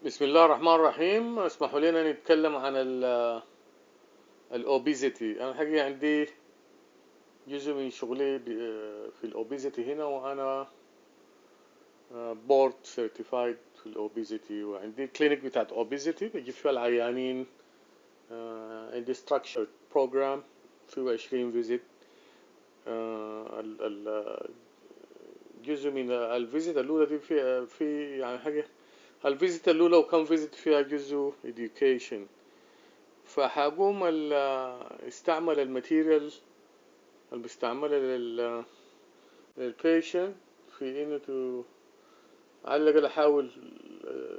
بسم الله الرحمن الرحيم. اسمحوا لنا نتكلم عن الاوبيزيتي. انا الحقيقة عندي جزء من شغلي في الاوبيزيتي هنا، وانا بورد سيرتيفايد في الاوبيزيتي، وعندي كلينيك بتاعت اوبيزيتي بجيب فيها العيانين. عندي structured program فيه 20 فيزيت. جزء من الفيزيت الاولى دي في يعني حاجة. الفيزيت الاولى وكم فيزيت فيها جزء education. فحقوم استعمل الماتيريال اللي بيستعملها للبيشنت في انه على الأقل احاول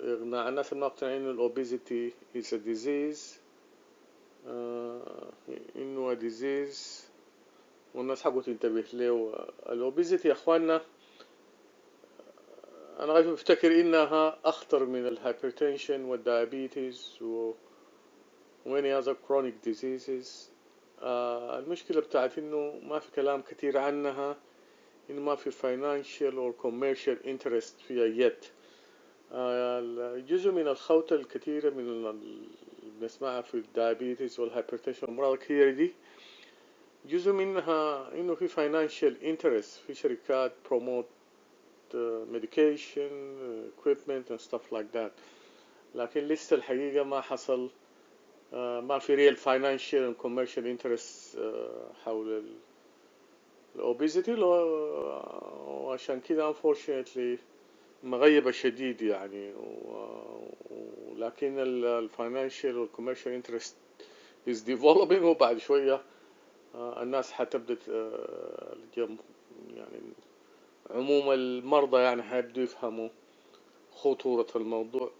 اقناع الناس المقتنعين انه الاوبيزيتي is a disease، انه a disease والناس حقه تنتبه له. الاوبيزيتي يا اخواننا انا غالبا بفتكر انها اخطر من الهايبرتنشن والدايابيتيز و many other chronic diseases. المشكلة بتاعت انه ما في كلام كتير عنها، انه ما في financial or commercial interest فيها يد. جزء من الخوطة الكثيرة من اللي بنسمعها في الدايابيتس والهايبرتنشن والأمراض الكثيرة دي، جزء منها انه في financial interest، في شركات promote medication equipment and stuff like that، لكن لسه الحقيقة ما حصل. ما في real financial and commercial interest حول الأوبيزيتي، وعشان كده unfortunately مغيبة شديد يعني. لكن الفاينانشال والكوميرشال انترست is developing، وبعد شوية الناس حتبدأ يعني عموم المرضى يعني حيبدوا يفهموا خطورة الموضوع.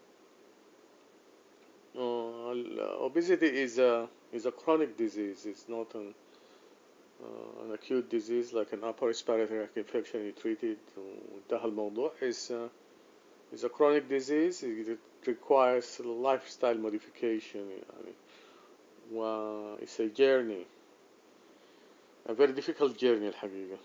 Obesity is a chronic disease. It's not an acute disease like an upper respiratory tract infection you treat it وانتهى الموضوع. It's a chronic disease. It requires lifestyle modification يعني. It's a journey, a very difficult journey الحقيقة.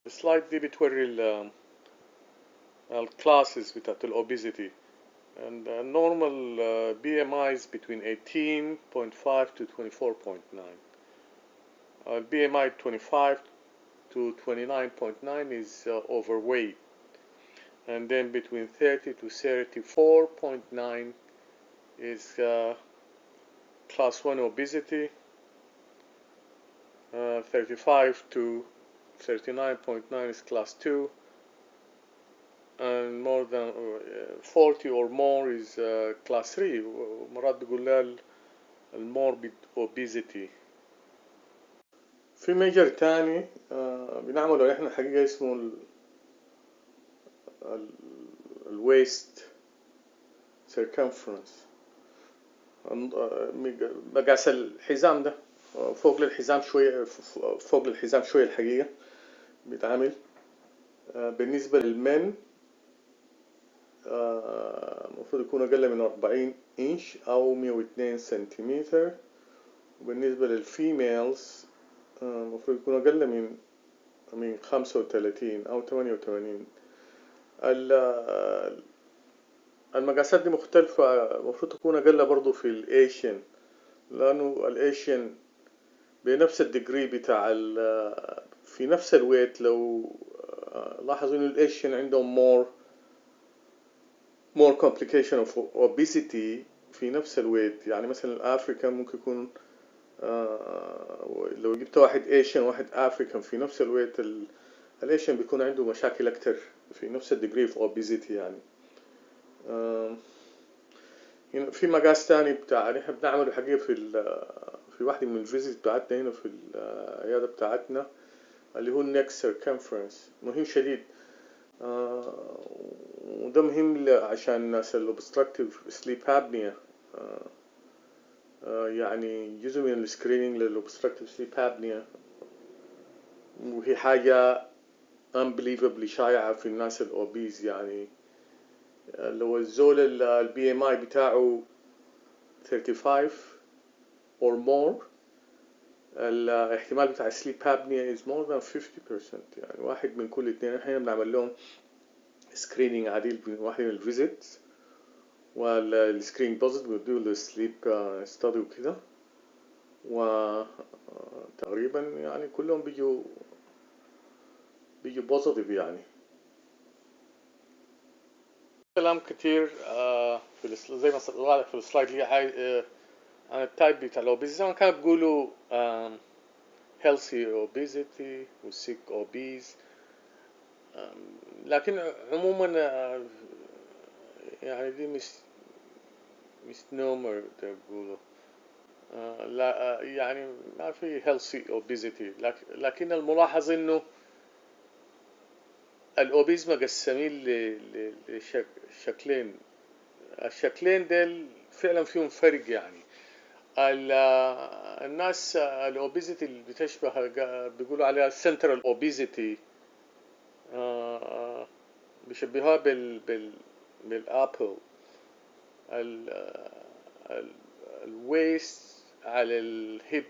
السلايد دي بتوري الكلاسز بتاعت الأوبيزيتي. and normal BMIs between 18.5 to 24.9. BMI 25 to 29.9 is overweight, and then between 30 to 34.9 is class 1 obesity. 35 to 39.9 is class 2, and more than 40 or more is class 3. مرات بيقول لها الموربيد obesity. في ميجر تاني بنعمله احنا حقيقة اسمه الويست circumference. مقاس الحزام ده فوق للحزام شوية الحقيقة بيتعمل بالنسبة للمن المفروض يكون أقل من 40 إنش أو 102 سنتيمتر، وبالنسبة للفيميلز المفروض يكون أقل من 35 أو 88. المقاسات دي مختلفة، المفروض تكون أقل برضو في الإيشن، لأنه الإيشن بنفس الديجري بتاع في نفس الويت. لو لاحظوا إنه الإيشن عندهم more complication of obesity في نفس الويت. يعني مثلا الأفريكان ممكن يكون لو جبت واحد ايشن واحد افريكان في نفس الويت، الايشن بيكون عنده مشاكل اكتر في نفس الديجري في اوبيزيتي يعني. في مقاس تاني بتاع احنا بنعمله حقيقة في واحدة من الفيزيت بتاعتنا هنا في العيادة بتاعتنا، اللي هو النك سيركمفرنس. مهم شديد، وده مهم عشان الناس الاوبستراكتيف سليب ابنيا. يعني جزء من السكرينينج للأوبستراكتيف سليب ابنيا، وهي حاجة unbelievably شائعة في الناس الأوبيز. يعني لو الزول البي ام اي بتاعه 35 or more. الاحتمال بتاع sleep apnea is more than 50%. يعني واحد من كل اتنين. احنا بنعمل لهم screening عديل من واحد من الفيزيتس، والسكرين بوزيتيف بيدوا له سليب ستادي وكده، وتقريبا يعني كلهم بيجوا بوزيتيف يعني. كلام كتير زي ما طلع لك في السلايد اللي عن التايب بتاع الاوبيزيتي. زمان كانوا بيقولوا healthy obesity و sick obese، لكن عموما يعني دي مش نومر بيقولوا. لا يعني ما في healthy obesity، لكن الملاحظ انه الاوبيز مقسمين لشكلين. الشكلين ديل فعلا فيهم فرق يعني. الناس الاوبيزيتي اللي بتشبه بيقولوا عليها central obesity، بيشبهوها بالابل. الويست على الهيب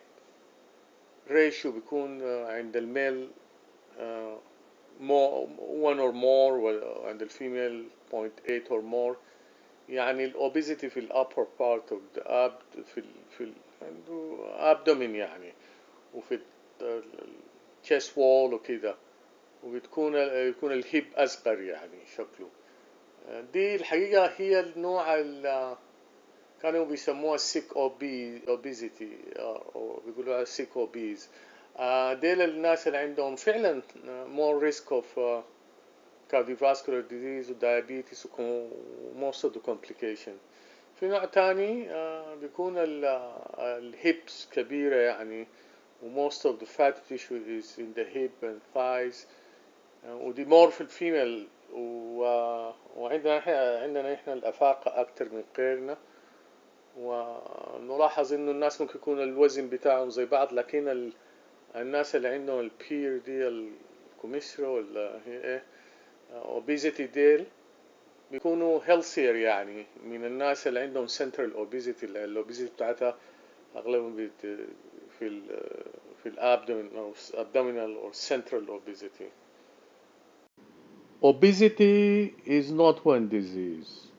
ريشيو بيكون عند الميل 1 or more، وعند الفيميل 0.8 or more. يعني الاوبيزيتي في الابر بارت اوف ذا في عنده ابدومين يعني، وفي الشيست وول وكده، وبتكون يكون الهيب اصغر يعني شكله. دي الحقيقة هي النوع اللي كانوا بيسموها sick obesity، أو بيقولوا sick obese. ديل الناس اللي عندهم فعلا more risk of cardiovascular disease و diabetes و most of the complication. في نوع تاني بيكون الهيبس كبيرة يعني، و most of the fatty tissue is in the hip and thighs، ودي more في الفيميل. وعندنا احنا الأفاقة أكتر من غيرنا، ونلاحظ إنه الناس ممكن يكون الوزن بتاعهم زي بعض، لكن الناس اللي عندهم البير دي الكوميسرو ولا هي ايه obesity ديل بيكونوا healthier يعني من الناس اللي عندهم central obesity. الobesity بتاعتها أغلبهم في الابدومين أو abdominal or central obesity. Obesity is not one disease.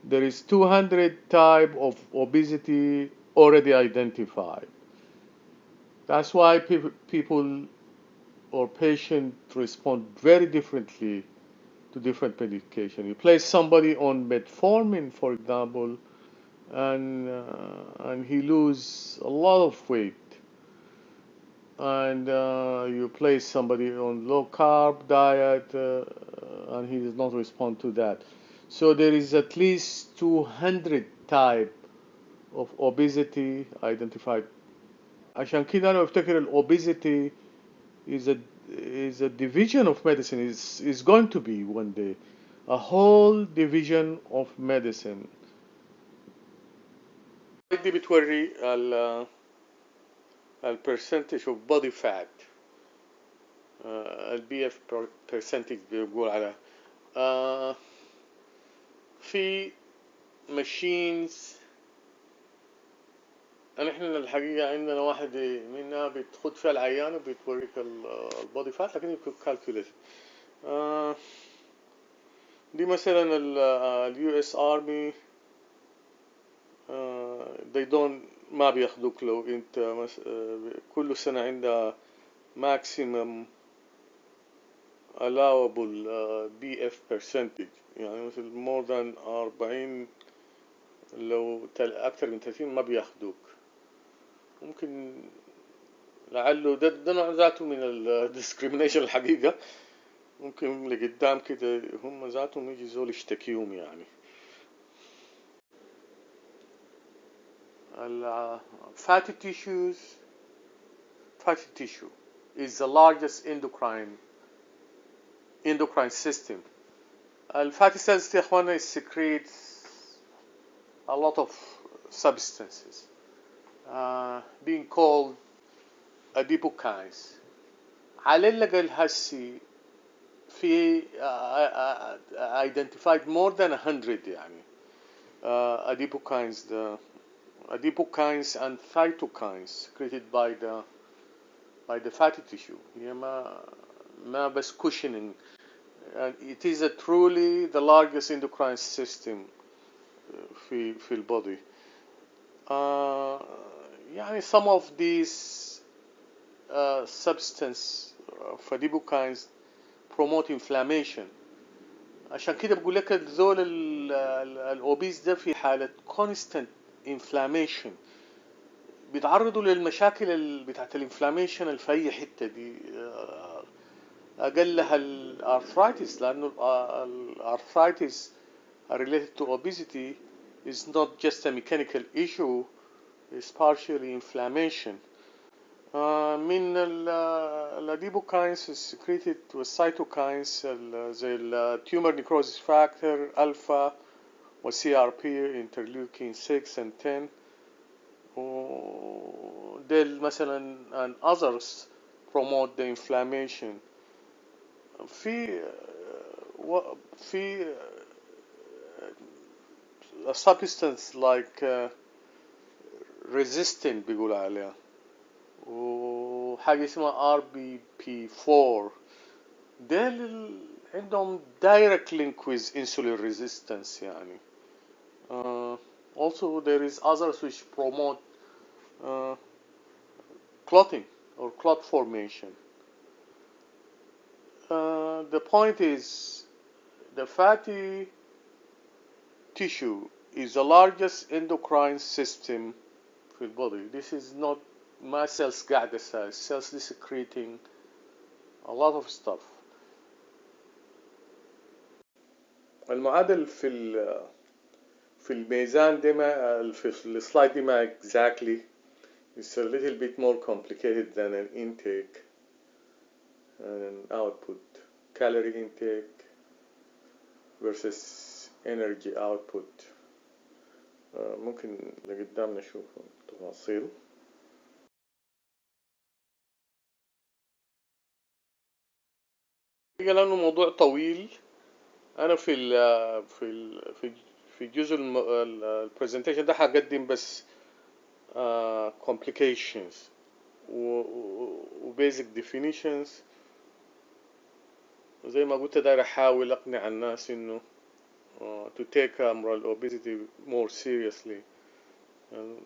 There is 200 type of obesity already identified. That's why people or patients respond very differently to different medication. You place somebody on metformin, for example, and he lose a lot of weight, and you place somebody on low carb diet, and he does not respond to that. So there is at least 200 type of obesity identified. عشان كده أنا أفتكر obesity is a division of medicine, is going to be one day a whole division of medicine. دي بتوري ال percentage of body fat، ال BF percentage بيقول على في machines. نحن الحقيقة عندنا واحد منها بتخد فيها العيان وبتوريك البودي فات، لكن يكون كالكوليت. دي مثلا ال US Army they don't ما بياخدوك لو انت كل سنة عندها maximum allowable BF percentage، يعني مثل more than 40 لو أكثر من 30 ما بياخدوك. ممكن لعله ده نوع ذاته من الديسكريمينيشن الحقيقة. ممكن لقدام كده هم ذاتهم يجي زول يشتكيهم يعني. fatty tissue is the largest endocrine system. الفاتي cells يا اخوانا secrete a lot of substances being called adipokines. على الأقل هسي في identified more than 100 يعني adipokines adipokines and cytokines secreted by the fatty tissue. هي ما بس cushioning. And it is a truly the largest endocrine system في البودي. يعني some of these substance adipokines promote inflammation. عشان كده بقول لك الذول الاوبيس ده في حالة constant inflammation بيتعرضوا للمشاكل بتاعت الانفلاميشن اللي في اي حتة دي. اقلها الارثرايتس، لانه الارثرايتس related to obesity is not just a mechanical issue, it's partially inflammation. من الاديبوكاينز secreted والسيتوكاينز زي التيومر نيكروزيس فاكتور الفا والسي ار بي انترليوكين 6 and 10 وديل مثلا and others promote the inflammation. في a substance like resistant بيقول عليها، وحاجة اسمها RBP4 ده عندهم direct link with insulin resistance يعني. Also there is others which promote clotting or clot formation. The point is the fatty tissue is the largest endocrine system في البودي. This is not ما cells قاعدة cells is secreting a lot of stuff. المعادل في الميزان دي ما في السلايد دي ما exactly. It's a little bit more complicated than an intake and an output. Calorie intake versus energy output. ممكن لقدام نشوف التفاصيل. لأنه موضوع طويل، أنا في جزء البرزنتيشن ده هقدم بس complications و basic definitions. زي ما قلت داير أحاول أقنع الناس إنه to take أمر obesity more seriously and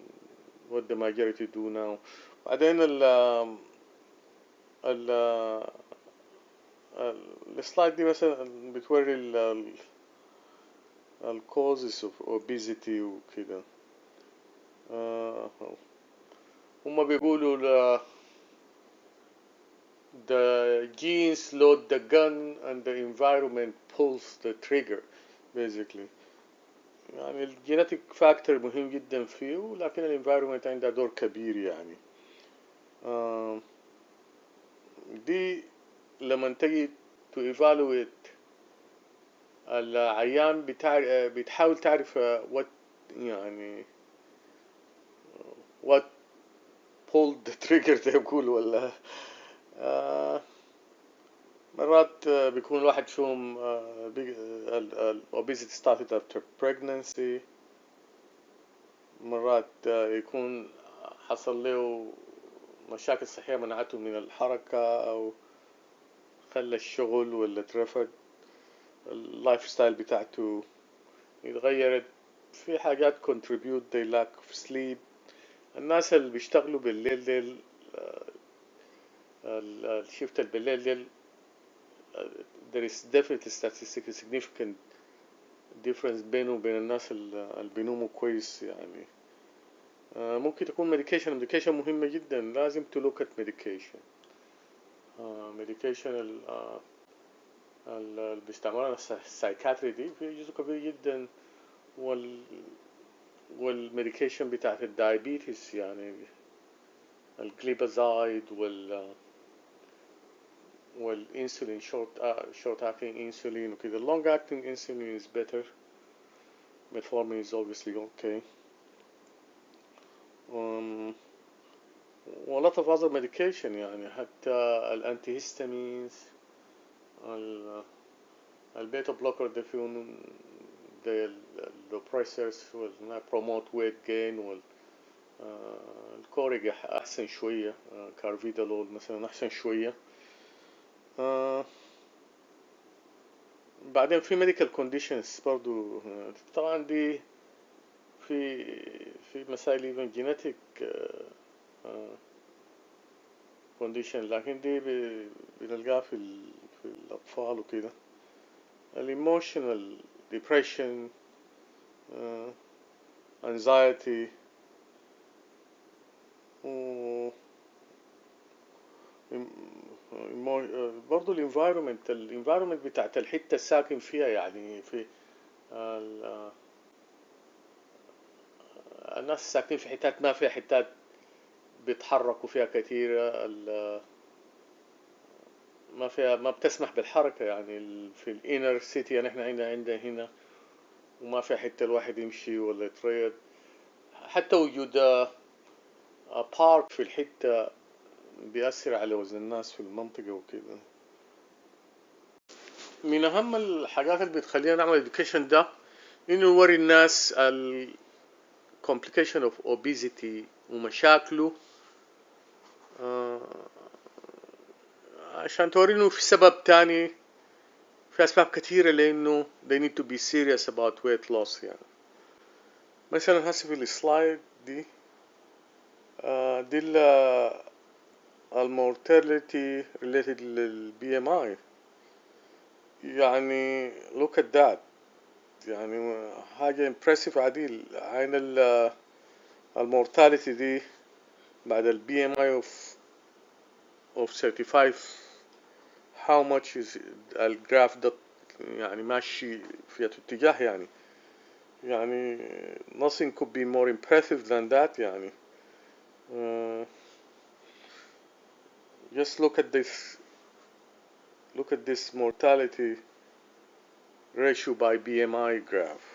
what the majority do now. بعدين السلايد دي مثلا بتوري ال causes of obesity وكده. هما بيقولوا the genes load the gun and the environment pulls the trigger basically. يعني الجيناتيك فاكتور مهم جدا فيه، لكن الانفايرومنت عندها دور كبير يعني. دي لما تجي to evaluate العيان بتحاول تعرف what يعني what pulled the trigger زي بقول ولا. مرات بيكون الواحد فيهم obesity started after pregnancy، مرات يكون حصل له مشاكل صحية منعته من الحركة، أو خلى الشغل ولا اترفد، اللايف ستايل بتاعته اتغيرت، في حاجات contribute they lack of sleep. الناس اللي بيشتغلوا بالليل ديل الشيفت بالليل ديل there is definitely statistically significant difference بينه وبين الناس اللي بينوموا كويس يعني. ممكن تكون medication مهمة جدا، لازم to look at medication. medication اللي بيستعملها السايكاتري دي في جزء كبير جدا، والميديكيشن بتاعت الدايابيتس يعني الجليبازايد والانسولين short acting insulin وكده. long acting insulin is better, metformin is obviously okay. و a lot of other medication يعني حتى الانتيهستامينز، البيتا بلوكر ده فيهم the depressors will promote weight gain كوريج أحسن شوية، كارفيدالول مثلا أحسن شوية. بعدين في medical conditions برضو، طبعا دي في مسائل even genetic condition، لكن دي بنلقاها في الأطفال وكده. emotional depression، anxiety، برضو الانفايرومنت بتاعت الحتة الساكن فيها، يعني في الناس الساكنين في حتات ما فيها حتات بيتحركوا فيها كثيرة، ما بتسمح بالحركة، يعني في الانر سيتي يعني احنا عندنا هنا، وما في حتة الواحد يمشي ولا يتريض. حتى وجود بارك في الحتة بيأثر على وزن الناس في المنطقة وكده. من أهم الحاجات اللي بتخلينا نعمل education ده إنه نوري الناس complication of obesity ومشاكله، عشان توري إنه في سبب تاني، في أسباب كثيرة لأنه they need to be serious about weight loss. يعني مثلا هسه في السلايد دي المورتاليتي related لل BMI، يعني look at that، يعني حاجة impressive عديل. عين المورتاليتي دي بعد ال BMI of 35، how much is الجراف ده يعني ماشي في اتجاه، يعني nothing could be more impressive than that. يعني just look at this mortality ratio by BMI graph.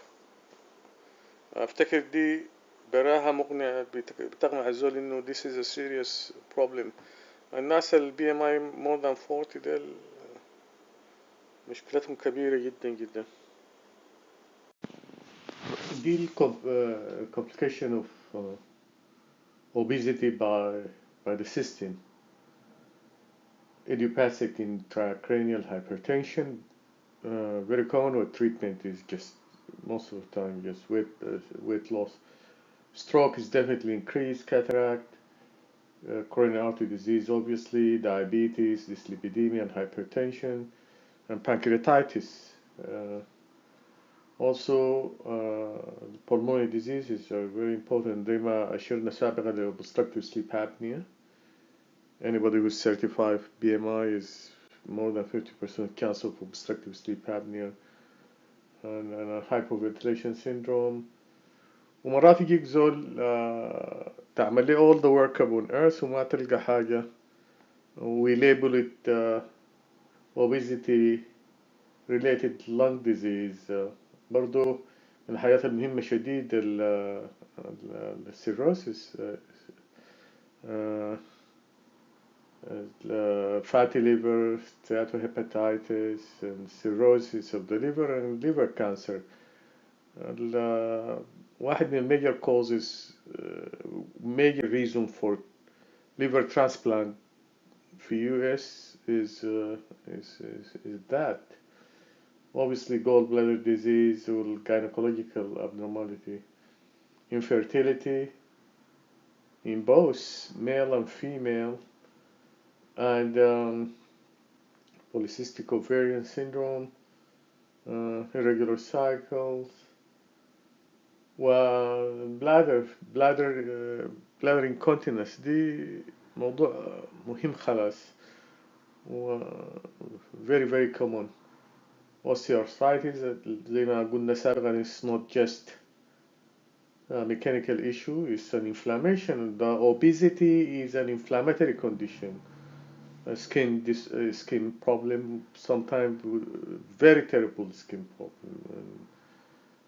افتكر دي براها مقنعة، بتقنع الزول انه this is a serious problem. الناس ال BMI more than 40 ديل مشكلتهم كبيرة جدا جدا. دي complication of obesity by the system: idiopathic intracranial hypertension, very common, or treatment is just most of the time just weight loss. Stroke is definitely increased, cataract, coronary artery disease, obviously, diabetes, dyslipidemia and hypertension, and pancreatitis. Also, pulmonary diseases are very important. زي ما أشرنا سابقا ل obstructive sleep apnea. Anybody who's 35 BMI is more than 50% chance of obstructive sleep apnea, and hypoventilation syndrome. ومرات يجيك زول تعمل لي all the workup on earth وما تلقى حاجة، we label it obesity related lung disease. برضو من الحاجات المهمة شديد السيروسيس، fatty liver, steatohepatitis, and cirrhosis of the liver, and liver cancer. واحد من major causes, major reason for liver transplant في US is that. Obviously gallbladder disease or gynecological abnormality, infertility in both male and female, and polycystic ovarian syndrome, irregular cycles, bladder incontinence. دي موضوع مهم خلاص، و very very common. osteoarthritis زي ما قلنا سابقا is not just a mechanical issue, it's an inflammation. The obesity is an inflammatory condition, a skin problem, sometimes very terrible skin problem,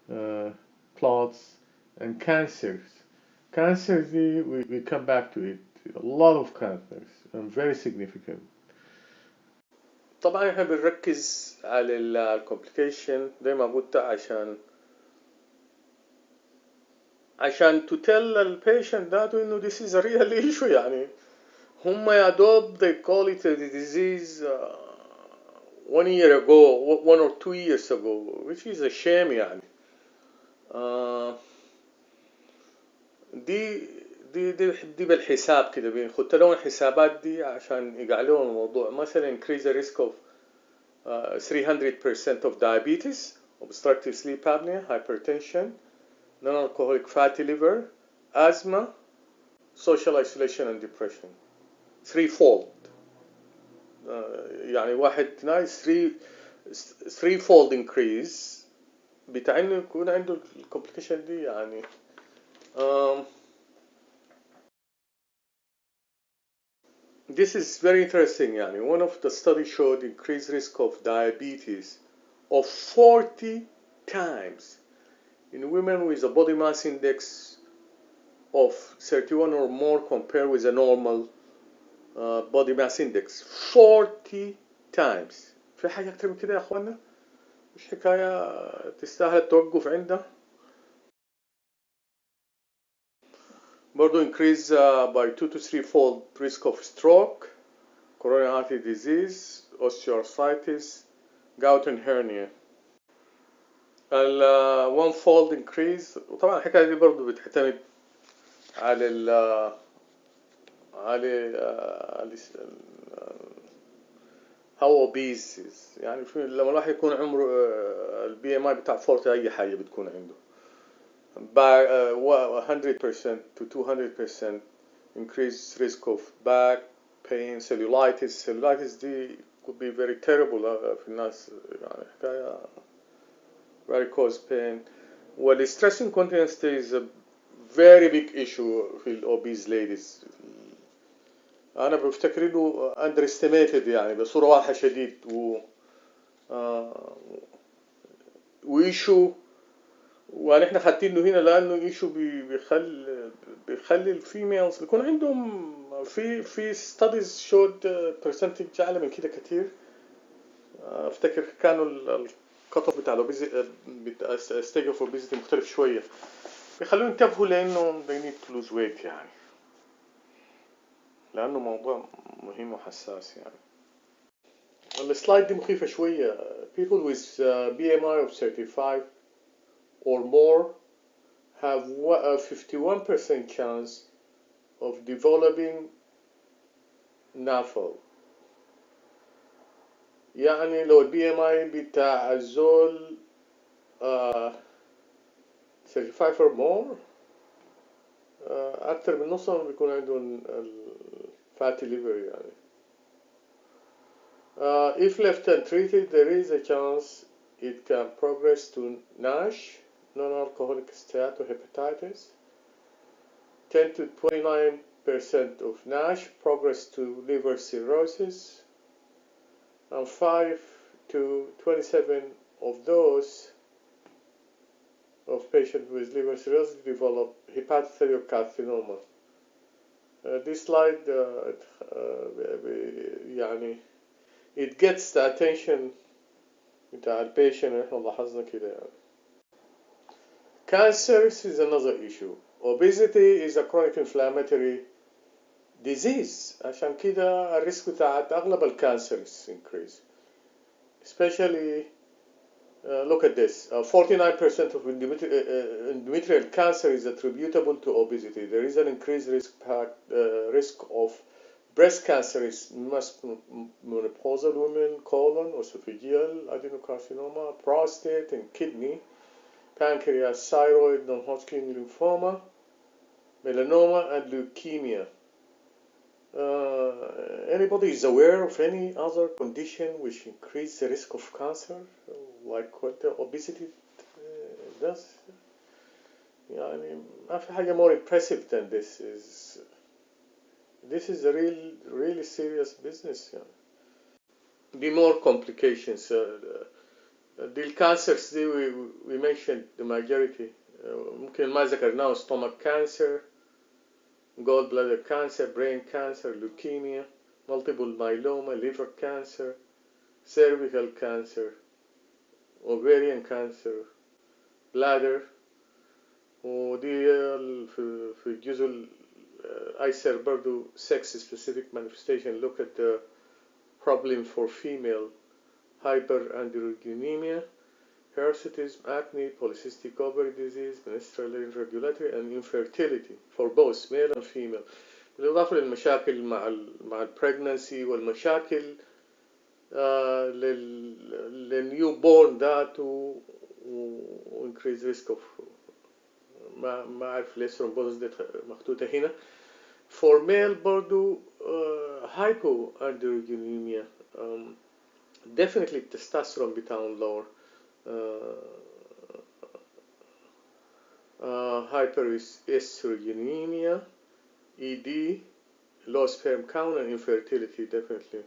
and clots and cancers. Cancers, we come back to it. A lot of cancers and very significant. طبعا احنا بنركز على الكومبليكيشن زي ما قلت عشان عشان to tell the patient that إنه this is a real issue يعني. هم يا دوب they call it a disease 1 year ago, 1 or 2 years ago, which is a shame يعني. دي بالحساب كده بنحط لهم الحسابات دي عشان يقع لهم الموضوع. مثلا increase the risk of 300% of diabetes, obstructive sleep apnea, hypertension, non-alcoholic fatty liver, asthma, social isolation and depression. Threefold. يعني واحد نايس threefold increase بتاع انه يكون عنده الكومبليكيشن دي يعني. This is very interesting يعني. One of the studies showed increased risk of diabetes of 40 times in women with a body mass index of 31 or more compared with a normal body mass index 40 times. في حاجة أكتر من كده يا أخوانا؟ مش حكاية تستاهل التوقف عندها. برضو increase by 2 to 3-fold risk of stroke, coronary artery disease, osteoarthritis, gout and hernia. ال 1-fold increase. وطبعا الحكاية دي برضو بتعتمد على how obese is. يعني لما الواحد يكون عمره البي ام اي بتاع 40 اي حاجة بتكون عنده. By 100% to 200% increased risk of back pain, cellulitis. Cellulitis دي could be very terrible في الناس يعني حكاية varicose pain. Well, stress incontinence is a very big issue في obese ladies. أنا بفتكر إنه underestimated يعني بصورة واضحة شديد وإيشو ونحن خدتينه هنا لأنه إيشو بيخلي الفيميلز بيكون عندهم في studies showed percentage أعلى من كده كتير. أفتكر كانوا القطب بتاع stage of obesity مختلف شوية بيخلوهم ينتبهوا لأنه they need to lose weight يعني لأنه موضوع مهم وحساس يعني. السلايد دي مخيفة شوية. People with BMI of 35 or more have a 51% chance of developing NAFL. يعني لو BMI بتاع الزول 35 or more أكتر من نصهم بيكون عندهم fatty liver يعني. If left untreated, there is a chance it can progress to NASH, non-alcoholic steatohepatitis. 10 to 29% of NASH progress to liver cirrhosis, and 5 to 27 of those of patients with liver cirrhosis develop hepatocellular carcinoma. This slide يعني it gets the attention بتاع البيشنت احنا لاحظنا كده يعني. Cancer is another issue. Obesity is a chronic inflammatory disease. عشان كده الريسك بتاعت أغلب الكانسرز increase. Especially look at this. 49% of endometrial cancer is attributable to obesity. There is an increased risk of breast cancer in menopausal women, colon, esophageal adenocarcinoma, prostate and kidney, pancreas, thyroid, non-Hodgkin lymphoma, melanoma, and leukemia. Anybody is aware of any other condition which increase the risk of cancer, like what the obesity does? يعني ما في حاجة more impressive than this. This is a really serious business يعني. Be more complications. The cancers دي we mentioned the majority. ممكن ما ذكرناه stomach cancer, gallbladder cancer, brain cancer, leukemia, multiple myeloma, liver cancer, cervical cancer, ovarian cancer, bladder, ودي في الجزء أيسر برضو sex specific manifestation look at the problem for female hyperandrogenemia, hirsutism, acne, polycystic ovary disease, menstrual irregularity and infertility for both male and female. بالإضافة للمشاكل مع البريجنانسي والمشاكل للنيو بورن ذات و increase risk of ما أعرف ليه ثرومبوزس دي محطوطة هنا. For male برضو hypoandrogenemia definitely testosterone بتاعهم lower. Hyperestrogenemia, ED, low sperm count and infertility definitely.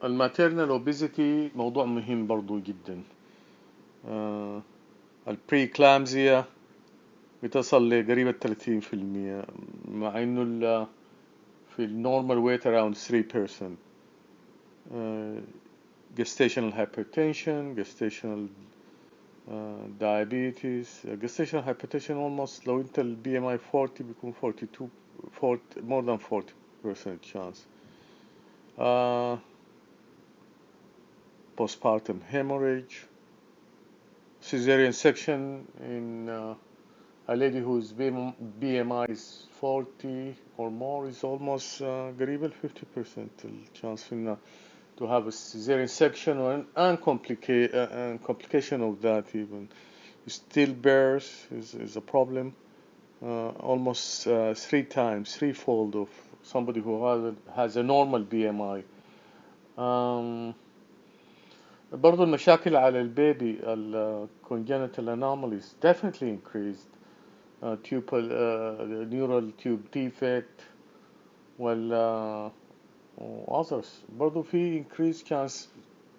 الماتيرنال اوبيزيتي موضوع مهم برضو جدا. البريكلامزيا بتصل لقريبة 30%، مع انه في النورمال ويت around 3%. gestational hypertension, gestational diabetes. gestational hypertension almost لو انت ال BMI 40 بيكون 42 more than 40% chance. Postpartum hemorrhage, cesarean section in a lady whose BMI is 40 or more is almost قريبة 50% chance to have a cesarean section or an complication of that even. Stillbirth is a problem, almost threefold of somebody who has a normal BMI. برضو المشاكل على البيبي congenital anomalies definitely increased. neural tube defect others برضو في increased chance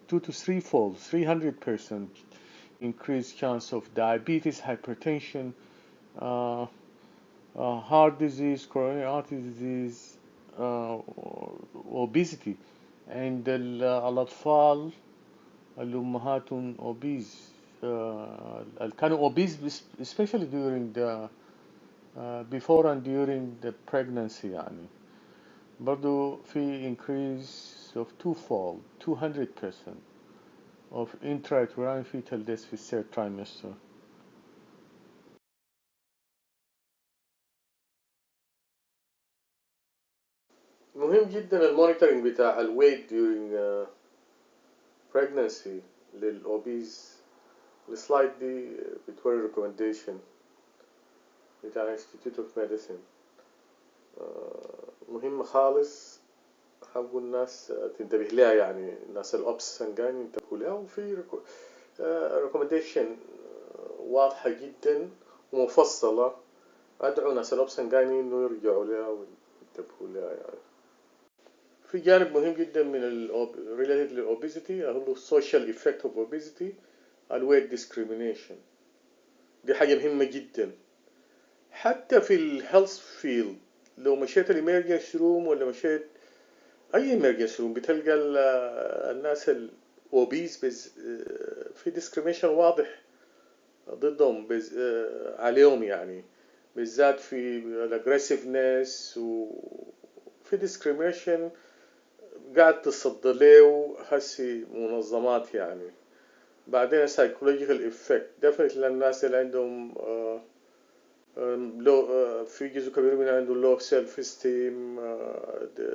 2 to 3-fold 300% increased chance of diabetes, hypertension, heart disease, coronary artery disease, obesity. عند الأطفال اللي أمهاتهم obese اللي كانوا obese especially during the before and during the pregnancy يعني برضو في increase of 200% of intrauterine fetal death في third trimester. مهم جدا المونيتورنج بتاع الويت during pregnancy للأوبيز. السلايد دي بتوري recommendation بتاع Institute of Medicine. مهم خالص، حابوا الناس تنتبه لها، يعني الناس الأوبس سنجاني ينتبهوا لها، وفي recommendation واضحة جدا ومفصلة. أدعو ناس الأوبس سنجاني إنه يرجعوا لها وينتبهوا لها. يعني في جانب مهم جدا من related للأوبيزيتي هو social effect of obesity الويت discrimination. دي حاجة مهمة جدا حتى في الهيلث فيلد. لو مشيت الامرجنسي روم ولا مشيت اي امرجنسي روم بتلقى الناس الاوبيز في discrimination واضح ضدهم عليهم، يعني بالذات في الاجريسيفنس وفي discrimination قاعد تصدر له هسي منظمات. يعني بعدين psychological effect definitely للناس اللي عندهم في جزء كبير من عنده low self esteem,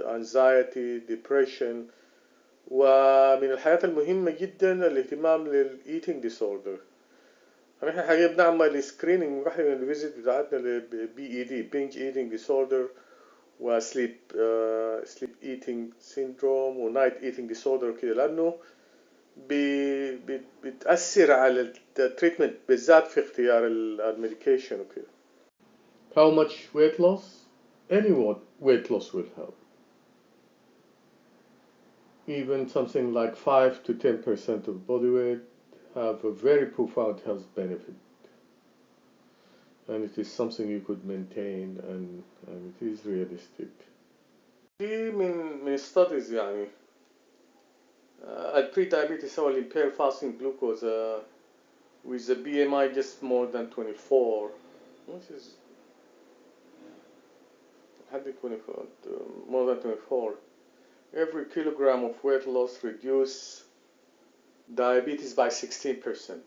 anxiety, depression. ومن الحاجات المهمة جدا الاهتمام للeating disorder. نحن حقيقة بنعمل screening واحدة من الفيزيت بتاعتنا BED binge eating disorder و sleep eating syndrome و night eating disorder كده، لأنه بتأثر على التريتمنت بالذات في اختيار الميديكيشن وكده. How much weight loss? Any weight loss will help. Even something like 5 to 10% of body weight have a very profound health benefit. And it is something you could maintain and it is realistic. في من studies يعني pre-diabetes or impaired fasting glucose with a BMI just more than 24, which is more than 24. Every kilogram of weight loss reduce diabetes by 16%.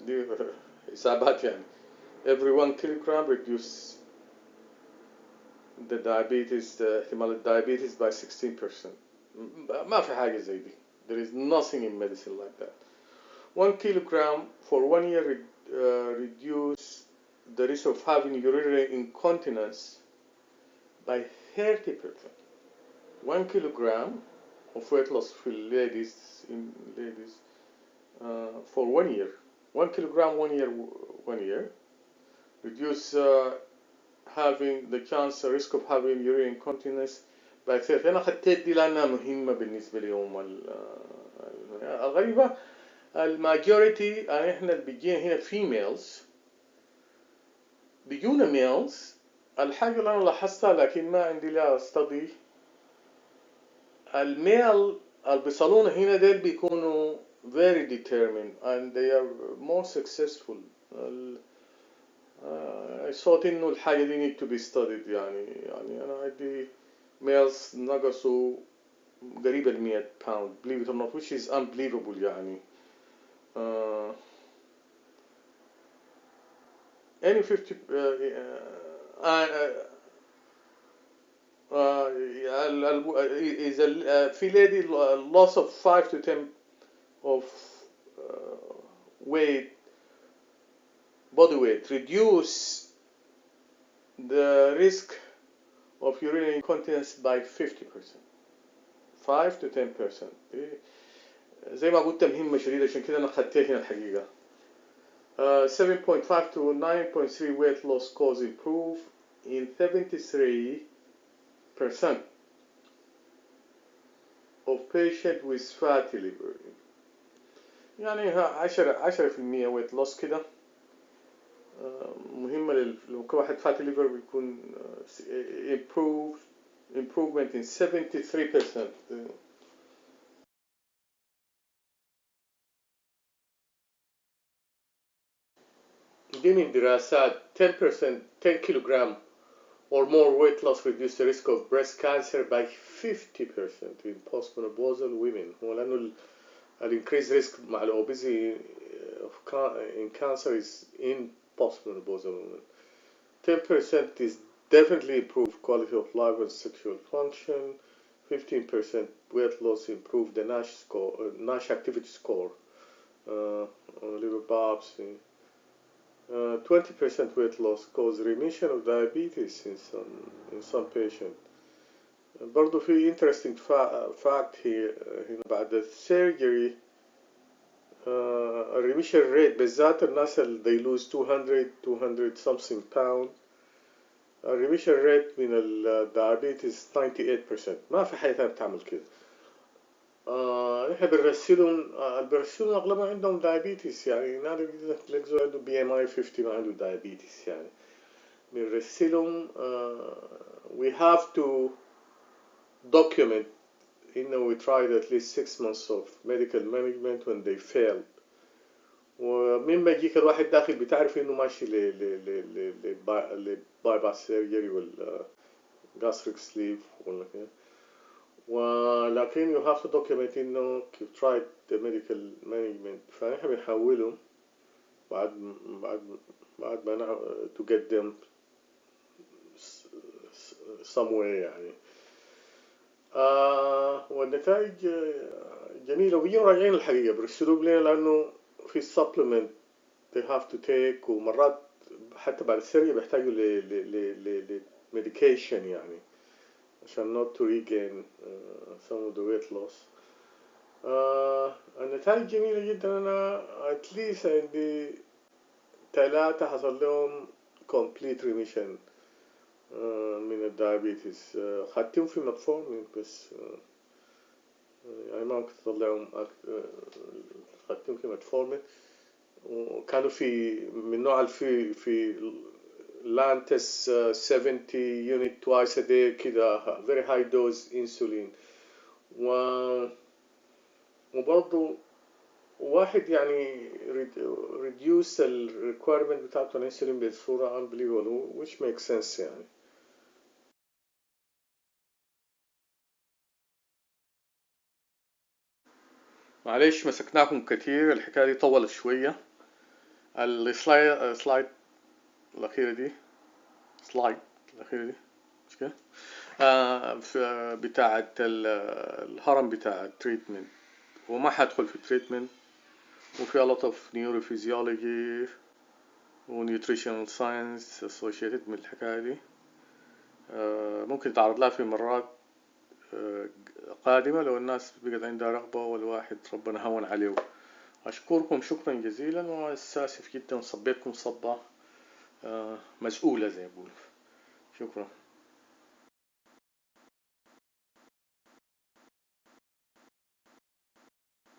دي حسابات يعني. Every 1 kilogram reduce the diabetes, احتمال الدايابيتس by 16%. ما في حاجة زي دي. There is nothing in medicine like that. 1 kilogram for 1 year reduce the risk of having urinary incontinence by 30%. 1 kilogram of weight loss for ladies for 1 year. 1 kilogram 1 year reduce having the chance risk of having urinary incontinence by 30. أنا خدت دي لأنها مهمة بالنسبة لهم. الغريبة الماجوريتي يعني إحنا اللي بيجينا هنا females بيجونا males. الحاجة اللي أنا لاحظتها لكن ما عندي لها study، الميل اللي بيصلونا هنا ديل بيكونوا very determined and they are more successful. صوت إنه الحاجة دي need to be studied يعني أنا عندي males نقصوا قريب 100 pound believe it or not, which is unbelievable يعني. Any 50 is في lady loss of 5 to 10 of weight, body weight reduce the risk of urinary incontinence by 50%. 5 to 10%. زي ما قلت مهمة شديدة عشان كده أنا خدتها هنا الحقيقة. 7.5 to 9.3 weight loss cause improve in 73% of patient with fatty liver. يعني 10% weight loss كده. مهمة لو واحد fatty liver بيكون improvement in 73%. دي من دراسات 10% 10 kilogram or more weight loss reduce the risk of breast cancer by 50% in postmenopausal women. هو لأنه increased risk مع obesity in cancer is in postmenopausal women. 10% is definitely improve quality of life and sexual function. 15% weight loss improve the NASH activity score on liver biopsy. 20% weight loss cause remission of diabetes in some patients. برضو في interesting fact here هنا بعد السيرجري remission rate بالذات الناس اللي they lose 200 something pound remission rate من الدايابيتس 98%. ما في حاجة ثانية بتعمل كده. احنا بنرسلهم اغلبها عندهم دايابيتس يعني نادر جدا تلاقي عنده BMI 50 ما عنده دايابيتس يعني. بنرسلهم we have to document we tried at least 6 months of medical management when they failed. ومن ما يجيك الواحد داخل بتعرف انه ماشي لبايباس سيرجري ولا gastric sleeve ولا كده. ولكن you have to document انه you tried the medical management. فنحن بنحولهم بعد ما to get them somewhere يعني. والنتائج جميلة وبيجوا راجعين الحقيقة برسلوا لنا لأنه في supplement they have to take ومرات حتى بعد السرية بيحتاجوا ل medication يعني عشان not to regain some of the weight loss. النتائج جميلة جدا. أنا at least عندي 3 حصل لهم complete remission من الدايابيتس. خدتهم في متفورمين بس يعني ما ممكن تطلعهم. خدتهم في متفورمين وكانوا من نوع في لانتس 70 unit twice a day كده very high dose insulin. وبرضو وواحد يعني reduce ال requirement بتاعته الانسولين بصورة unbelievable which makes sense يعني. معلش مسكناكم كتير، الحكاية دي طولت شوية. السلايد الأخيرة دي، سلايد الأخيرة دي مش كده؟ بتاعة الهرم بتاع التريتمنت، وما حدخل في التريتمنت، وفي a lot of neurophysiology و nutritional science associated من الحكاية دي. ممكن تعرض لها في مرات قادمة لو الناس بقت عندها رغبة والواحد ربنا هون عليه. أشكركم شكرا جزيلا، وأساسف جدا صبيتكم صبة مسؤولة زي ما بقول. شكرا.